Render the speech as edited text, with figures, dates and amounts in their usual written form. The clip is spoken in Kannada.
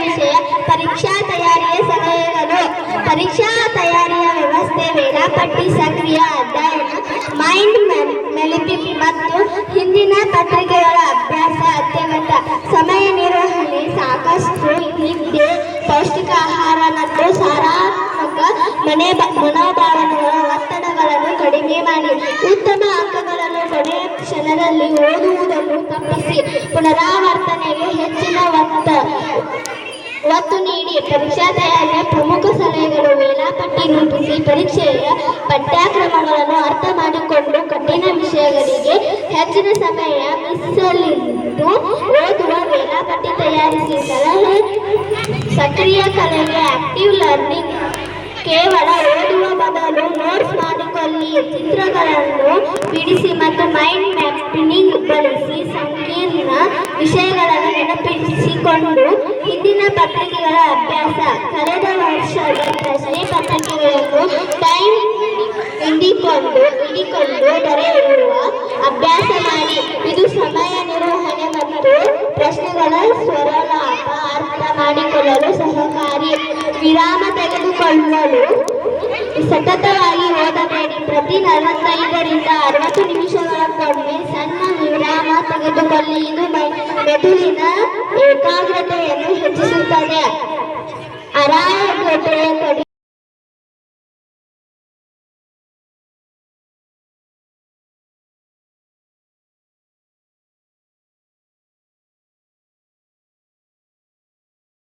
ವಿಷಯ ಪರೀಕ್ಷಾ ತಯಾರಿಯ ಸಲಹೆಗಳು. ಪರೀಕ್ಷಾ ತಯಾರಿಯ ವ್ಯವಸ್ಥೆ, ವೇಳಾಪಟ್ಟಿ, ಸಕ್ರಿಯ ಅಧ್ಯಯನ, ಮೈಂಡ್ ಮ್ಯಾಪಿಂಗ್ ಮತ್ತು ಹಿಂದಿನ ಪತ್ರಿಕೆಗಳ ಅಭ್ಯಾಸ ಅತ್ಯಗತ್ಯ. ಸಮಯ ನಿರ್ವಹಣೆ, ಸಾಕಷ್ಟು ನಿದ್ದೆ, ಪೌಷ್ಟಿಕ ಆಹಾರ ಮತ್ತು ಸಕಾರಾತ್ಮಕ ಮನೋಭಾವನೆಗಳ ಒತ್ತಡಗಳನ್ನು ಕಡಿಮೆ ಮಾಡಿ. ಉತ್ತಮ ಅಂಕಗಳನ್ನು ಕೊನೆಯ ಕ್ಷಣದಲ್ಲಿ ಓದುವುದನ್ನು ತಪ್ಪಿಸಿ ಪುನರಾವರ್ತನೆಗೆ ಹೆಚ್ಚಿನ ಒತ್ತು ನೀಡಿ. ಪರೀಕ್ಷಾ ತಯಾರಿಯ ಪ್ರಮುಖ ಸಲಹೆಗಳು: ವೇಳಾಪಟ್ಟಿ ರೂಪಿಸಿ, ಪರೀಕ್ಷೆಯ ಪಠ್ಯಕ್ರಮಗಳನ್ನು ಅರ್ಥ ಮಾಡಿಕೊಂಡು ಕಠಿಣ ವಿಷಯಗಳಿಗೆ ಹೆಚ್ಚಿನ ಸಮಯ ಮೀಸಲಿಟ್ಟು ಓದುವ ವೇಳಾಪಟ್ಟಿ ತಯಾರಿಸಿ. ಸಲಹೆ: ಸಕ್ರಿಯ ಕಲಿಕೆ, ಆಕ್ಟಿವ್ ಲರ್ನಿಂಗ್. ಕೇವಲ ಓದುವ ಬದಲು ನೋಟ್ಸ್ ಮಾಡಿಕೊಳ್ಳಿ, ಚಿತ್ರಗಳನ್ನು ಬಿಡಿಸಿ ಮತ್ತು ಮೈಂಡ್ ಮ್ಯಾಪಿಂಗ್ ಬಳಸಿ ಸಂಕೀರ್ಣ ವಿಷಯಗಳನ್ನು ನೆನಪಿಸಿಕೊಂಡು. ಹಿಂದಿನ ಪತ್ರಿಕೆಗಳ ಅಭ್ಯಾಸ, ಕಳೆದ ವರ್ಷದ ಪ್ರಶ್ನೆ ಪತ್ರಿಕೆಗಳನ್ನು ಟೈಮ್ ಹಿಡಿಕೊಂಡು ಬರೆಯುವ ಅಭ್ಯಾಸ ಮಾಡಿ. ಇದು ಸಮಯ ನಿರ್ವಹಣೆ ಮತ್ತು ಪ್ರಶ್ನೆಗಳ ಸ್ವರಲಾಪ ಅರ್ಥ ಮಾಡಿಕೊಳ್ಳಲು ಸಹಕಾರಿ. ವಿರಾಮ ತೆಗೆದುಕೊಳ್ಳಲು ಸತತವಾಗಿ ಓದಬೇಡಿ. ಪ್ರತಿ 45 ರಿಂದ 60 ನಿಮಿಷಗಳಕ್ಕೊಮ್ಮೆ ಸಣ್ಣ ವಿರಾಮ ತೆಗೆದುಕೊಳ್ಳಿ. ಇದು ಮೆದುಳಿನ ಏಕಾಗ್ರತೆಯನ್ನು ಹೆಚ್ಚಿಸುತ್ತದೆ. ಅರಾಯಗತೆಯ